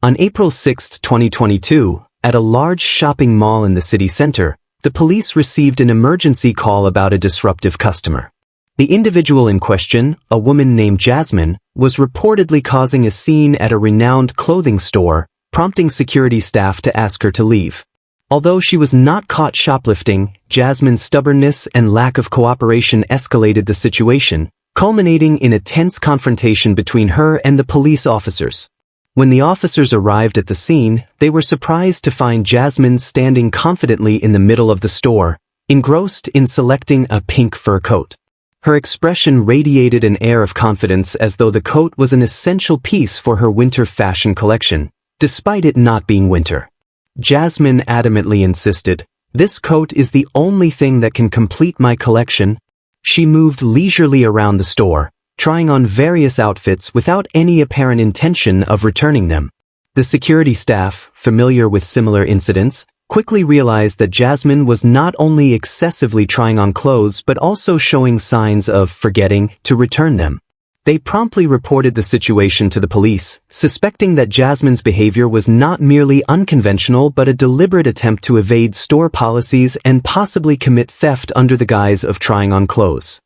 On April 6, 2022, at a large shopping mall in the city center, the police received an emergency call about a disruptive customer. The individual in question, a woman named Jasmine, was reportedly causing a scene at a renowned clothing store, prompting security staff to ask her to leave. Although she was not caught shoplifting, Jasmine's stubbornness and lack of cooperation escalated the situation, culminating in a tense confrontation between her and the police officers. When the officers arrived at the scene, they were surprised to find Jasmine standing confidently in the middle of the store, engrossed in selecting a pink fur coat. Her expression radiated an air of confidence as though the coat was an essential piece for her winter fashion collection, despite it not being winter. Jasmine adamantly insisted, "This coat is the only thing that can complete my collection." She moved leisurely around the store, trying on various outfits without any apparent intention of returning them. The security staff, familiar with similar incidents, quickly realized that Jasmine was not only excessively trying on clothes but also showing signs of forgetting to return them. They promptly reported the situation to the police, suspecting that Jasmine's behavior was not merely unconventional but a deliberate attempt to evade store policies and possibly commit theft under the guise of trying on clothes.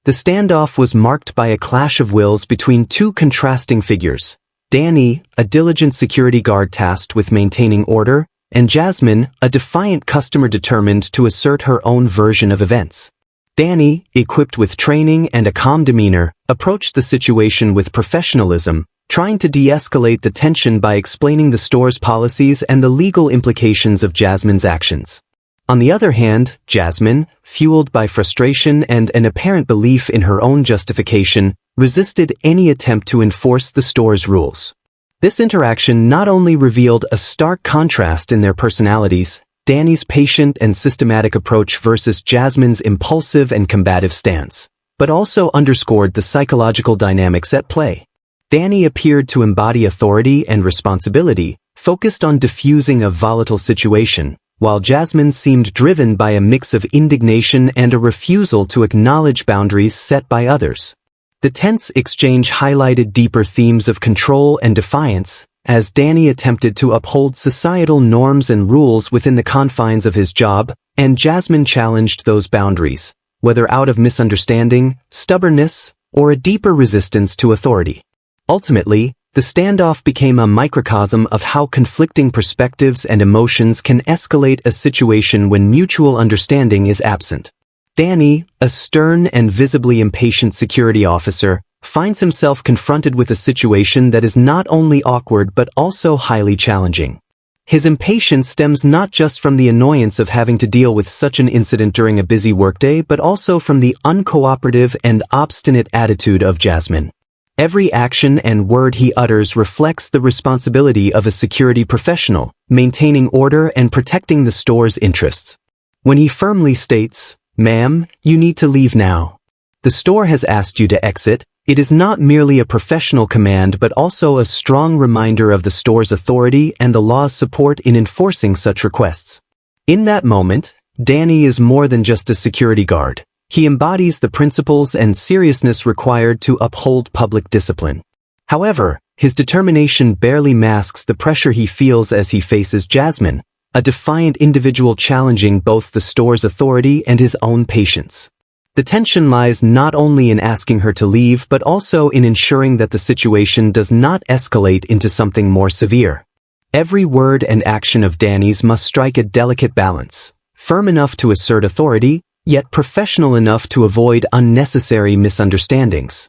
The standoff was marked by a clash of wills between two contrasting figures: Danny, a diligent security guard tasked with maintaining order, and Jasmine, a defiant customer determined to assert her own version of events. Danny, equipped with training and a calm demeanor, approached the situation with professionalism, trying to de-escalate the tension by explaining the store's policies and the legal implications of Jasmine's actions. On the other hand, Jasmine, fueled by frustration and an apparent belief in her own justification, resisted any attempt to enforce the store's rules. This interaction not only revealed a stark contrast in their personalities, Danny's patient and systematic approach versus Jasmine's impulsive and combative stance, but also underscored the psychological dynamics at play. Danny appeared to embody authority and responsibility, focused on diffusing a volatile situation, while Jasmine seemed driven by a mix of indignation and a refusal to acknowledge boundaries set by others. The tense exchange highlighted deeper themes of control and defiance, as Danny attempted to uphold societal norms and rules within the confines of his job, and Jasmine challenged those boundaries, whether out of misunderstanding, stubbornness, or a deeper resistance to authority. Ultimately, the standoff became a microcosm of how conflicting perspectives and emotions can escalate a situation when mutual understanding is absent. Danny, a stern and visibly impatient security officer, finds himself confronted with a situation that is not only awkward but also highly challenging. His impatience stems not just from the annoyance of having to deal with such an incident during a busy workday but also from the uncooperative and obstinate attitude of Jasmine. Every action and word he utters reflects the responsibility of a security professional, maintaining order and protecting the store's interests. When he firmly states, "Ma'am, you need to leave now. The store has asked you to exit," it is not merely a professional command but also a strong reminder of the store's authority and the law's support in enforcing such requests. In that moment, Danny is more than just a security guard. He embodies the principles and seriousness required to uphold public discipline. However, his determination barely masks the pressure he feels as he faces Jasmine, a defiant individual challenging both the store's authority and his own patience. The tension lies not only in asking her to leave but also in ensuring that the situation does not escalate into something more severe. Every word and action of Danny's must strike a delicate balance, firm enough to assert authority, yet professional enough to avoid unnecessary misunderstandings.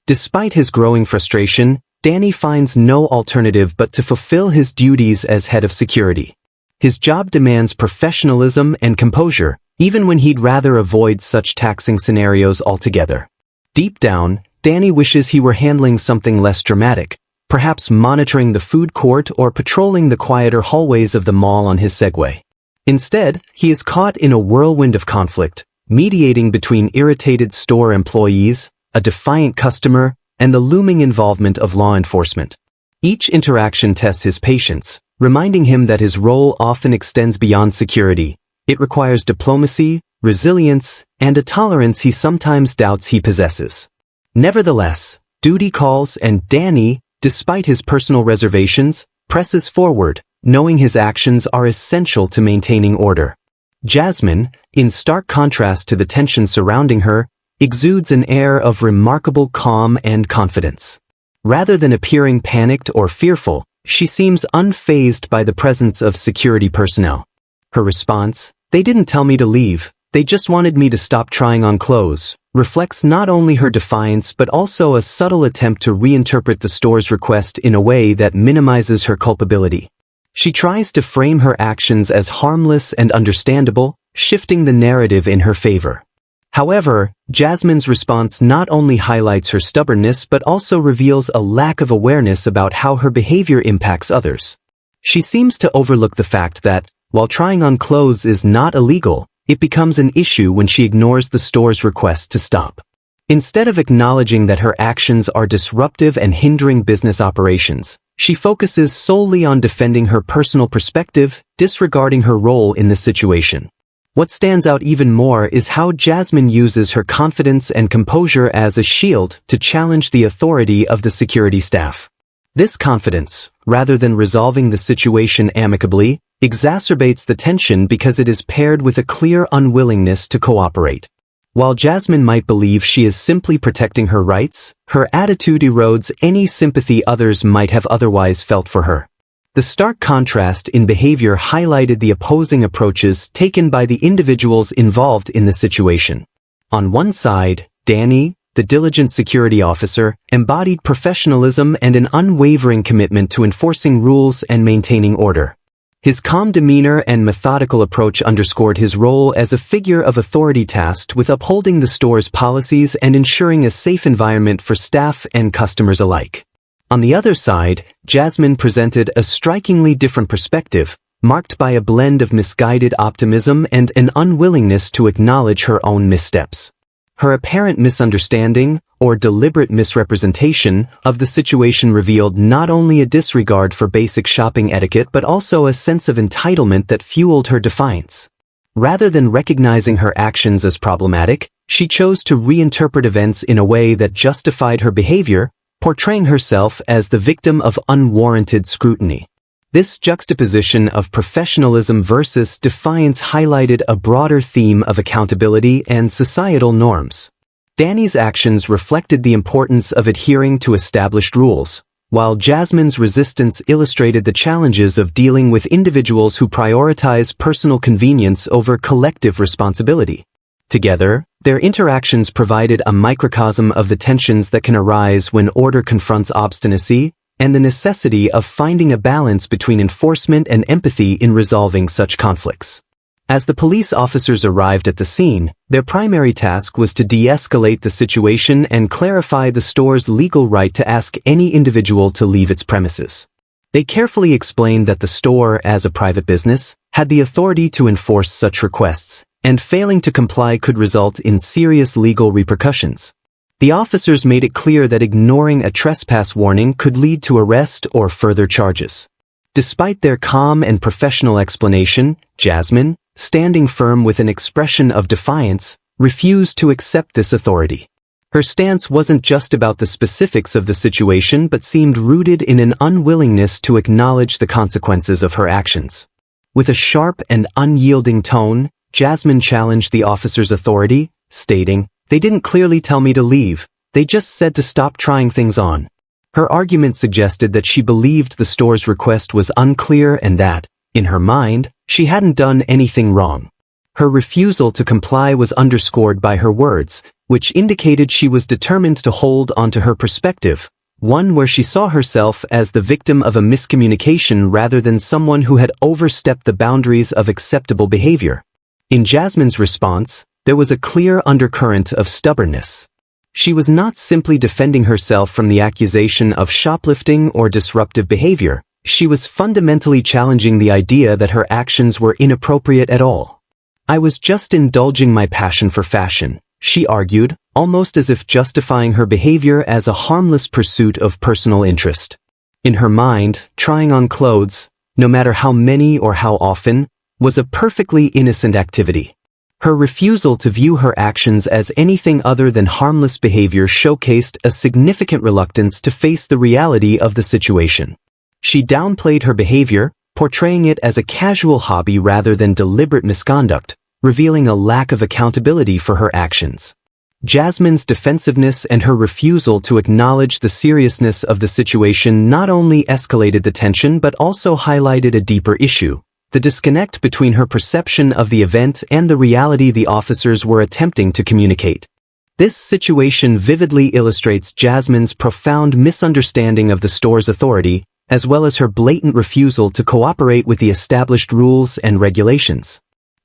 Despite his growing frustration, Danny finds no alternative but to fulfill his duties as head of security. His job demands professionalism and composure, even when he'd rather avoid such taxing scenarios altogether. Deep down, Danny wishes he were handling something less dramatic, perhaps monitoring the food court or patrolling the quieter hallways of the mall on his Segway. Instead, he is caught in a whirlwind of conflict, mediating between irritated store employees, a defiant customer, and the looming involvement of law enforcement. Each interaction tests his patience, reminding him that his role often extends beyond security. It requires diplomacy, resilience, and a tolerance he sometimes doubts he possesses. Nevertheless, duty calls and Danny, despite his personal reservations, presses forward, knowing his actions are essential to maintaining order. Jasmine, in stark contrast to the tension surrounding her, exudes an air of remarkable calm and confidence. Rather than appearing panicked or fearful, she seems unfazed by the presence of security personnel. Her response, "They didn't tell me to leave, they just wanted me to stop trying on clothes," reflects not only her defiance but also a subtle attempt to reinterpret the store's request in a way that minimizes her culpability. She tries to frame her actions as harmless and understandable, shifting the narrative in her favor. However, Jasmine's response not only highlights her stubbornness but also reveals a lack of awareness about how her behavior impacts others. She seems to overlook the fact that, while trying on clothes is not illegal, it becomes an issue when she ignores the store's request to stop. Instead of acknowledging that her actions are disruptive and hindering business operations, she focuses solely on defending her personal perspective, disregarding her role in the situation. What stands out even more is how Jasmine uses her confidence and composure as a shield to challenge the authority of the security staff. This confidence, rather than resolving the situation amicably, exacerbates the tension because it is paired with a clear unwillingness to cooperate. While Jasmine might believe she is simply protecting her rights, her attitude erodes any sympathy others might have otherwise felt for her. The stark contrast in behavior highlighted the opposing approaches taken by the individuals involved in the situation. On one side, Danny, the diligent security officer, embodied professionalism and an unwavering commitment to enforcing rules and maintaining order. His calm demeanor and methodical approach underscored his role as a figure of authority tasked with upholding the store's policies and ensuring a safe environment for staff and customers alike. On the other side, Jasmine presented a strikingly different perspective, marked by a blend of misguided optimism and an unwillingness to acknowledge her own missteps. Her apparent misunderstanding, or deliberate misrepresentation, of the situation revealed not only a disregard for basic shopping etiquette but also a sense of entitlement that fueled her defiance. Rather than recognizing her actions as problematic, she chose to reinterpret events in a way that justified her behavior, portraying herself as the victim of unwarranted scrutiny. This juxtaposition of professionalism versus defiance highlighted a broader theme of accountability and societal norms. Danny's actions reflected the importance of adhering to established rules, while Jasmine's resistance illustrated the challenges of dealing with individuals who prioritize personal convenience over collective responsibility. Together, their interactions provided a microcosm of the tensions that can arise when order confronts obstinacy, and the necessity of finding a balance between enforcement and empathy in resolving such conflicts. As the police officers arrived at the scene, their primary task was to de-escalate the situation and clarify the store's legal right to ask any individual to leave its premises. They carefully explained that the store, as a private business, had the authority to enforce such requests, and failing to comply could result in serious legal repercussions. The officers made it clear that ignoring a trespass warning could lead to arrest or further charges. Despite their calm and professional explanation, Jasmine, standing firm with an expression of defiance, refused to accept this authority. Her stance wasn't just about the specifics of the situation but seemed rooted in an unwillingness to acknowledge the consequences of her actions. With a sharp and unyielding tone, Jasmine challenged the officer's authority, stating, "They didn't clearly tell me to leave, they just said to stop trying things on." Her argument suggested that she believed the store's request was unclear and that, in her mind, she hadn't done anything wrong. Her refusal to comply was underscored by her words, which indicated she was determined to hold onto her perspective, one where she saw herself as the victim of a miscommunication rather than someone who had overstepped the boundaries of acceptable behavior. In Jasmine's response, there was a clear undercurrent of stubbornness. She was not simply defending herself from the accusation of shoplifting or disruptive behavior, she was fundamentally challenging the idea that her actions were inappropriate at all. "I was just indulging my passion for fashion," she argued, almost as if justifying her behavior as a harmless pursuit of personal interest. In her mind, trying on clothes, no matter how many or how often, was a perfectly innocent activity. Her refusal to view her actions as anything other than harmless behavior showcased a significant reluctance to face the reality of the situation. She downplayed her behavior, portraying it as a casual hobby rather than deliberate misconduct, revealing a lack of accountability for her actions. Jasmine's defensiveness and her refusal to acknowledge the seriousness of the situation not only escalated the tension but also highlighted a deeper issue: the disconnect between her perception of the event and the reality the officers were attempting to communicate. This situation vividly illustrates Jasmine's profound misunderstanding of the store's authority, as well as her blatant refusal to cooperate with the established rules and regulations.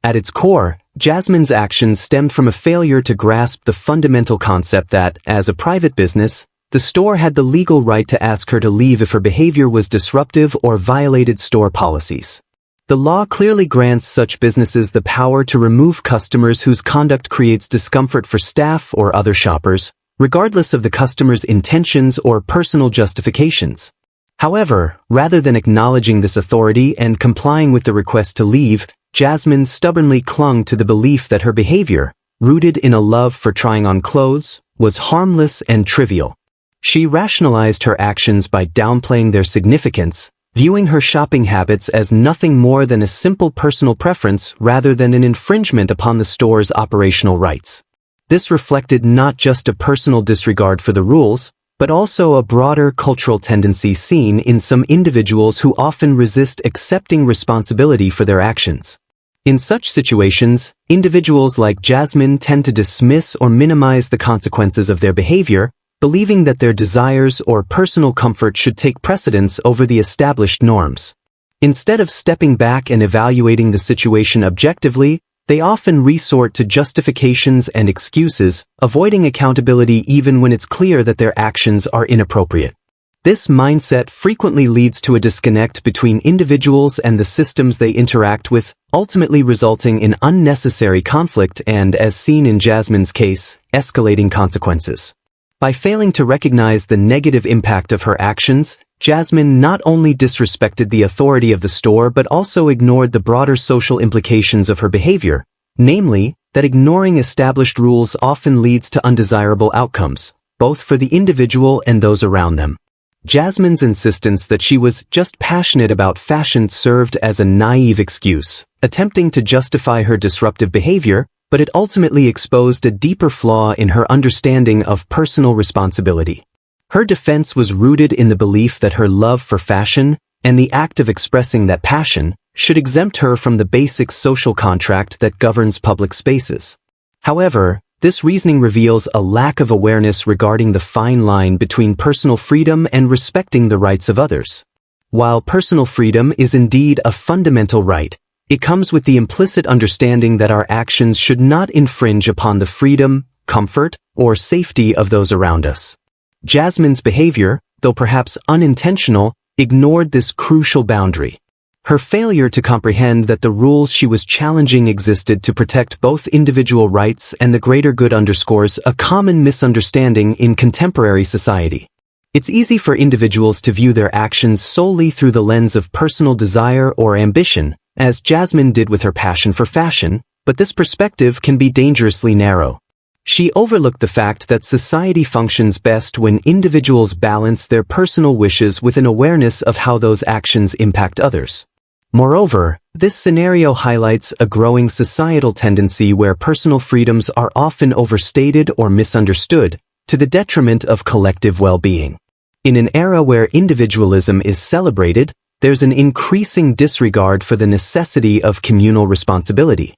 At its core, Jasmine's actions stemmed from a failure to grasp the fundamental concept that, as a private business, the store had the legal right to ask her to leave if her behavior was disruptive or violated store policies. The law clearly grants such businesses the power to remove customers whose conduct creates discomfort for staff or other shoppers, regardless of the customer's intentions or personal justifications. However, rather than acknowledging this authority and complying with the request to leave, Jasmine stubbornly clung to the belief that her behavior, rooted in a love for trying on clothes, was harmless and trivial. She rationalized her actions by downplaying their significance, viewing her shopping habits as nothing more than a simple personal preference rather than an infringement upon the store's operational rights. This reflected not just a personal disregard for the rules, but also a broader cultural tendency seen in some individuals who often resist accepting responsibility for their actions. In such situations, individuals like Jasmine tend to dismiss or minimize the consequences of their behavior, believing that their desires or personal comfort should take precedence over the established norms. Instead of stepping back and evaluating the situation objectively, they often resort to justifications and excuses, avoiding accountability even when it's clear that their actions are inappropriate. This mindset frequently leads to a disconnect between individuals and the systems they interact with, ultimately resulting in unnecessary conflict and, as seen in Jasmine's case, escalating consequences. By failing to recognize the negative impact of her actions, Jasmine not only disrespected the authority of the store but also ignored the broader social implications of her behavior, namely, that ignoring established rules often leads to undesirable outcomes, both for the individual and those around them. Jasmine's insistence that she was just passionate about fashion served as a naive excuse, attempting to justify her disruptive behavior, but it ultimately exposed a deeper flaw in her understanding of personal responsibility. Her defense was rooted in the belief that her love for fashion, and the act of expressing that passion, should exempt her from the basic social contract that governs public spaces. However, this reasoning reveals a lack of awareness regarding the fine line between personal freedom and respecting the rights of others. While personal freedom is indeed a fundamental right, it comes with the implicit understanding that our actions should not infringe upon the freedom, comfort, or safety of those around us. Jasmine's behavior, though perhaps unintentional, ignored this crucial boundary. Her failure to comprehend that the rules she was challenging existed to protect both individual rights and the greater good underscores a common misunderstanding in contemporary society. It's easy for individuals to view their actions solely through the lens of personal desire or ambition, as Jasmine did with her passion for fashion, but this perspective can be dangerously narrow. She overlooked the fact that society functions best when individuals balance their personal wishes with an awareness of how those actions impact others. Moreover, this scenario highlights a growing societal tendency where personal freedoms are often overstated or misunderstood, to the detriment of collective well-being. In an era where individualism is celebrated, there's an increasing disregard for the necessity of communal responsibility.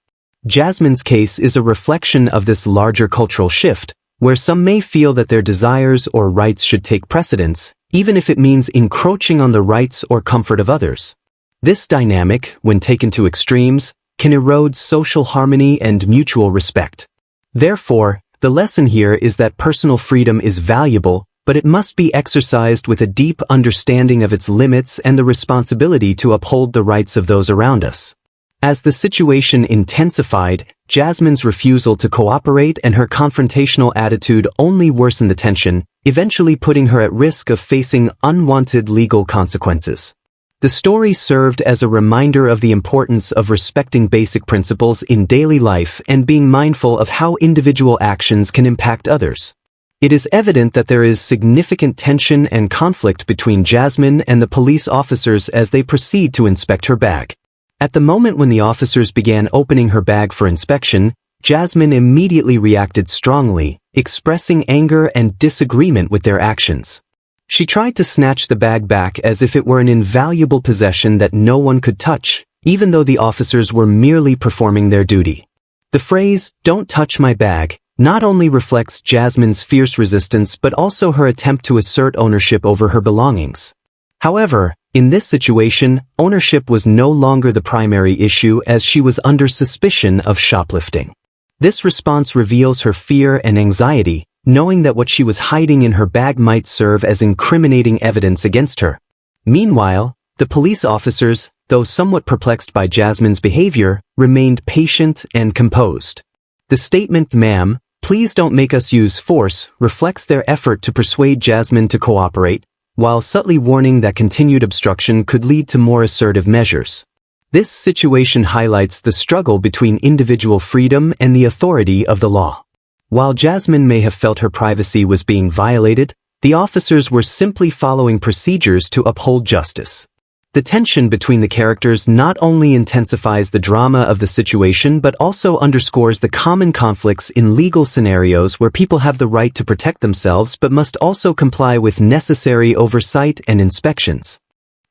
Jasmine's case is a reflection of this larger cultural shift, where some may feel that their desires or rights should take precedence, even if it means encroaching on the rights or comfort of others. This dynamic, when taken to extremes, can erode social harmony and mutual respect. Therefore, the lesson here is that personal freedom is valuable, but it must be exercised with a deep understanding of its limits and the responsibility to uphold the rights of those around us. As the situation intensified, Jasmine's refusal to cooperate and her confrontational attitude only worsened the tension, eventually putting her at risk of facing unwanted legal consequences. The story served as a reminder of the importance of respecting basic principles in daily life and being mindful of how individual actions can impact others. It is evident that there is significant tension and conflict between Jasmine and the police officers as they proceed to inspect her bag. At the moment when the officers began opening her bag for inspection, Jasmine immediately reacted strongly, expressing anger and disagreement with their actions. She tried to snatch the bag back as if it were an invaluable possession that no one could touch, even though the officers were merely performing their duty. The phrase, "Don't touch my bag," not only reflects Jasmine's fierce resistance but also her attempt to assert ownership over her belongings. However, in this situation, ownership was no longer the primary issue as she was under suspicion of shoplifting. This response reveals her fear and anxiety, knowing that what she was hiding in her bag might serve as incriminating evidence against her. Meanwhile, the police officers, though somewhat perplexed by Jasmine's behavior, remained patient and composed. The statement, "Ma'am, please don't make us use force," reflects their effort to persuade Jasmine to cooperate, while subtly warning that continued obstruction could lead to more assertive measures. This situation highlights the struggle between individual freedom and the authority of the law. While Jasmine may have felt her privacy was being violated, the officers were simply following procedures to uphold justice. The tension between the characters not only intensifies the drama of the situation but also underscores the common conflicts in legal scenarios where people have the right to protect themselves but must also comply with necessary oversight and inspections.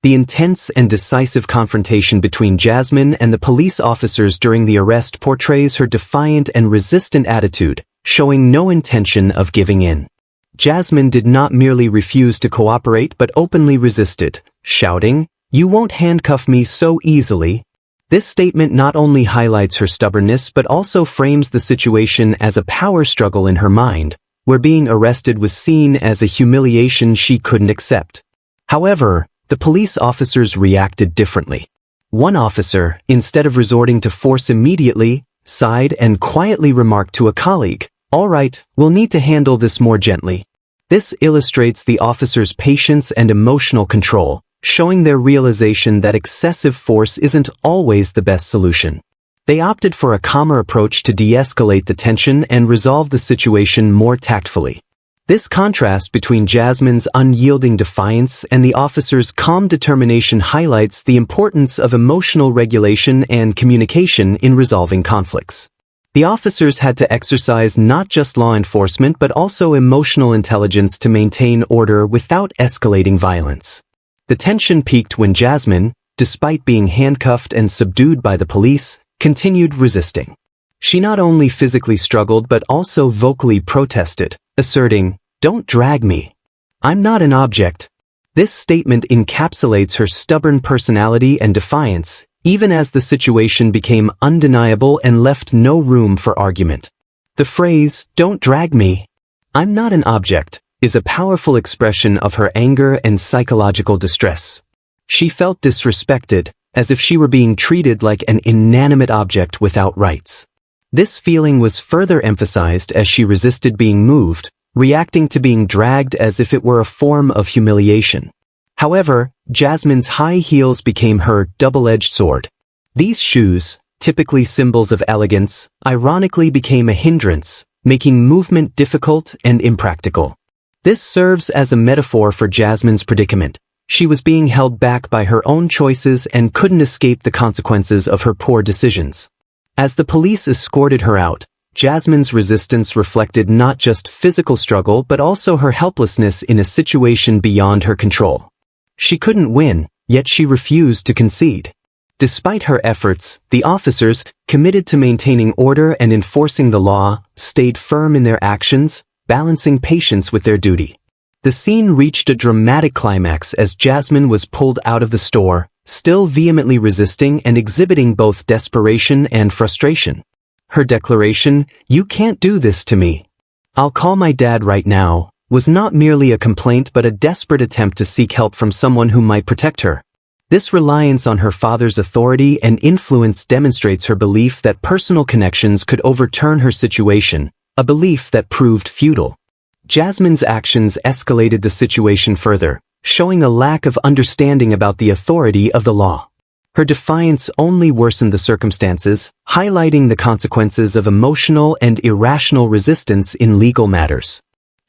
The intense and decisive confrontation between Jasmine and the police officers during the arrest portrays her defiant and resistant attitude, showing no intention of giving in. Jasmine did not merely refuse to cooperate but openly resisted, shouting, "You won't handcuff me so easily." This statement not only highlights her stubbornness but also frames the situation as a power struggle in her mind, where being arrested was seen as a humiliation she couldn't accept. However, the police officers reacted differently. One officer, instead of resorting to force immediately, sighed and quietly remarked to a colleague, "All right, we'll need to handle this more gently." This illustrates the officer's patience and emotional control, showing their realization that excessive force isn't always the best solution. They opted for a calmer approach to de-escalate the tension and resolve the situation more tactfully. This contrast between Jasmine's unyielding defiance and the officer's calm determination highlights the importance of emotional regulation and communication in resolving conflicts. The officers had to exercise not just law enforcement but also emotional intelligence to maintain order without escalating violence. The tension peaked when Jasmine, despite being handcuffed and subdued by the police, continued resisting. She not only physically struggled but also vocally protested, asserting, "Don't drag me. I'm not an object." This statement encapsulates her stubborn personality and defiance, even as the situation became undeniable and left no room for argument. The phrase, "Don't drag me. I'm not an object," is a powerful expression of her anger and psychological distress. She felt disrespected, as if she were being treated like an inanimate object without rights. This feeling was further emphasized as she resisted being moved, reacting to being dragged as if it were a form of humiliation. However, Jasmine's high heels became her double-edged sword. These shoes, typically symbols of elegance, ironically became a hindrance, making movement difficult and impractical. This serves as a metaphor for Jasmine's predicament. She was being held back by her own choices and couldn't escape the consequences of her poor decisions. As the police escorted her out, Jasmine's resistance reflected not just physical struggle but also her helplessness in a situation beyond her control. She couldn't win, yet she refused to concede. Despite her efforts, the officers, committed to maintaining order and enforcing the law, stayed firm in their actions, balancing patience with their duty. The scene reached a dramatic climax as Jasmine was pulled out of the store, still vehemently resisting and exhibiting both desperation and frustration. Her declaration, "You can't do this to me. I'll call my dad right now," was not merely a complaint but a desperate attempt to seek help from someone who might protect her. This reliance on her father's authority and influence demonstrates her belief that personal connections could overturn her situation, a belief that proved futile. Jasmine's actions escalated the situation further, showing a lack of understanding about the authority of the law. Her defiance only worsened the circumstances, highlighting the consequences of emotional and irrational resistance in legal matters.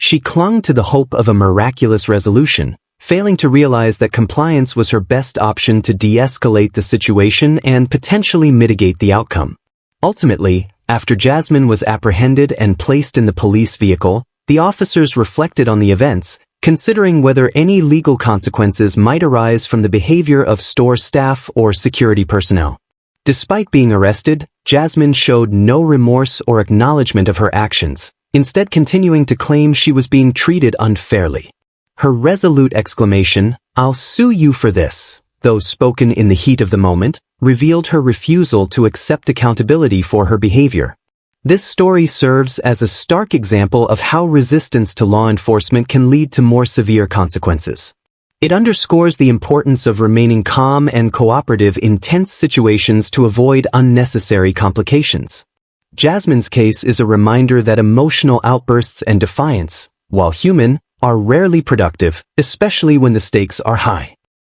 She clung to the hope of a miraculous resolution, failing to realize that compliance was her best option to de-escalate the situation and potentially mitigate the outcome. Ultimately, after Jasmine was apprehended and placed in the police vehicle, the officers reflected on the events, considering whether any legal consequences might arise from the behavior of store staff or security personnel. Despite being arrested, Jasmine showed no remorse or acknowledgement of her actions, instead continuing to claim she was being treated unfairly. Her resolute exclamation, "I'll sue you for this," though spoken in the heat of the moment, revealed her refusal to accept accountability for her behavior. This story serves as a stark example of how resistance to law enforcement can lead to more severe consequences. It underscores the importance of remaining calm and cooperative in tense situations to avoid unnecessary complications. Jasmine's case is a reminder that emotional outbursts and defiance, while human, are rarely productive, especially when the stakes are high.